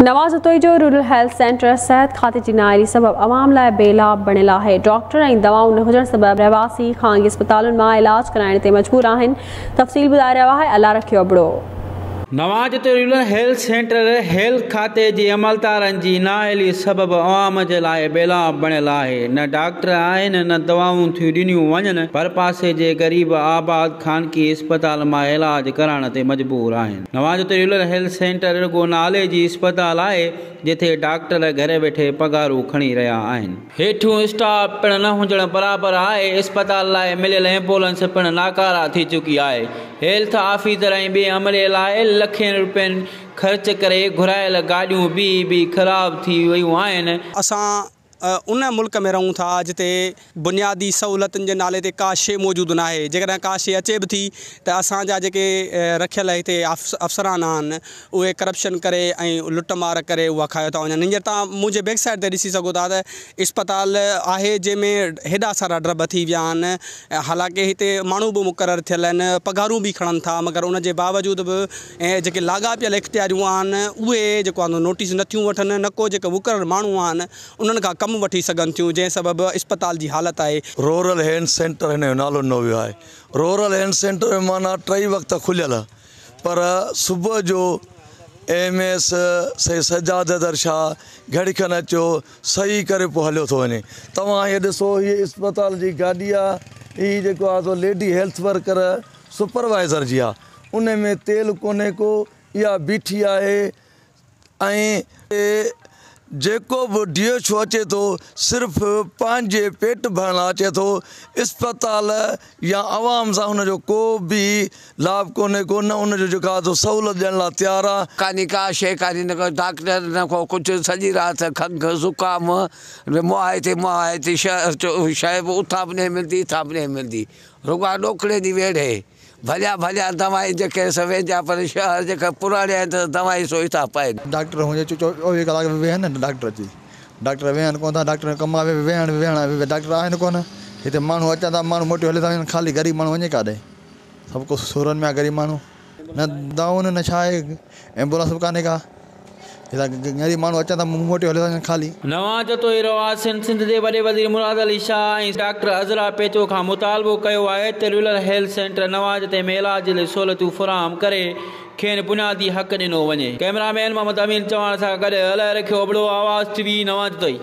नवाज़ उतोई जो rural health centre सेहत खाते जी नाइरी सबब अवाम लाइ बेलाभ बणियल आहे। डॉक्टर ऐं दवाऊं न हुजण सबब रहवासी ख़ानगी अस्पतालुनि मां इलाज कराइण ते मजबूर आहिनि। तफ़सील ॿुधाए रहियो आहे अल्लाह रखियो अबड़ो। नवाज़ रूरल हेल्थ सेंटर हेल्थ खाते जे अमलदारनि जी नाअहली सबब अवाम जे लाइ बेलाभ बणियल आहे। न डॉक्टर आहिनि न दवाऊं थियूं ॾिनियूं वञनि पर पासे जे ग़रीब आबाद ख़ानगी अस्पताल मां इलाज कराइण ते मजबूर आहिनि। नवाज़ रूरल हेल्थ सेंटर रुगो नाले जी अस्पताल आहे जिथे डॉक्टर घरे वेठे पगारूं खणी रहिया आहिनि। हेठियों स्टाफ पिण न हुजण बराबरि आहे। अस्पताल लाइ मिलियल एम्बुलेंस पिण नाकारा थी चुकी आहे। हेल्थ ऑफिसर ऐं ॿिए अमले लाइ लखें रुपयनि ख़र्च करे घुरायल गाॾियूं बि ख़राब थी वियूं आहिनि। असां उन मुल्क में रहूं था जिते बुनियादी सहूलतुनि जे नाले ते का शइ मौजूदु न आहे। जेकॾहिं का शइ अचे बि थी त असांजा जेके रखियल हिते अफ़सरान आहिनि उहे करप्शन करे ऐं लुट मार करे उहा खायो था वञनि। हींअर तव्हां मुंहिंजे बैक साइड ते ॾिसी सघो था त इस्पताल आहे जंहिंमें हेॾा सारा ड्रब थी विया आहिनि। हालांकि हिते माण्हू बि मुक़ररु थियल आहिनि, पघारूं बि खणनि था, मगर उन जे बावजूद बि ऐं जेके लाॻापियल इख़्तियारियूं आहिनि उहे जेको आहे नोटिस नथियूं वठनि। न को जेके मुक़ररु माण्हू आहिनि उन्हनि खां कमु वठी सघनि थियूं, जंहिं सबबु इस्पताल जी हालत आहे। रूरल हेल्थ सेंटर हिन जो नालो न वियो आहे। रूरल हेल्थ सेंटर में माना 3 वक़्त खुलियल पर सुबुह जो MS सजाद हैदर शाह घड़ी खनि अचो सही करे पोइ हलियो थो वञे। तव्हां हीअ ॾिसो हीअ इस्पताल जी गाॾी आहे, हीअ जेको आहे so lady health worker supervisor जी आहे, उन में तेल कोन्हे को, इहा बीठी आहे। ऐं जेको बि DHO अचे थो सिर्फ़ु पंहिंजे पेट भरण अचे थो। इस्पताल या आवाम सां हुनजो को बि लाभ कोन्हे को, न हुनजो जेको आहे सो सहूलियत ॾियण लाइ तयारु आहे। कानी का शइ कान्हे, न को डॉक्टर न को कुझु। सॼी राति खंघि ज़ुकाम मुआए थी शइ बि उथां बि न मिलंदी, इथां बि न मिलंदी। रुॻा ॾोकड़े दी वेड़े भलिया दवाई जेके वेंजा पर शहर जेके पुराणे आहिनि त दवाई सोई था पाइनि। डॉक्टर हुजे 24 कलाक वेहनि न डॉक्टर अची, डॉक्टर वेहनि कोन था, डॉक्टर कम वेहण डॉक्टर आहिनि कोन। हिते माण्हू अचनि था, माण्हू मोटी हली था वञनि, ख़ाली ग़रीब माण्हू वञे काॾे। सभु कुझु सूरनि में आहे, ग़रीब माण्हू न दवाऊं न छा आहे, एम्बुलेंस बि कान्हे का। गरीब माण्हू अचनि था मोटी हली था वञनि ख़ाली। नवाज़ उतोई रवासिन सिंध जे वॾे वज़ीर मुराद अली शाह ऐं डॉक्टर अज़रा पेचो खां मुतालबो कयो आहे त रूरल हेल्थ सेंटर नवाज़ ते इलाज लाइ सहूलियतूं फ़राहम करे खेनि बुनियादी हक़ ॾिनो वञे। कैमरामैन मोहम्मद अमीन चौहान सां गॾु अलाए रखियो अबड़ो, आवाज़ TV नवाज़ उतोई।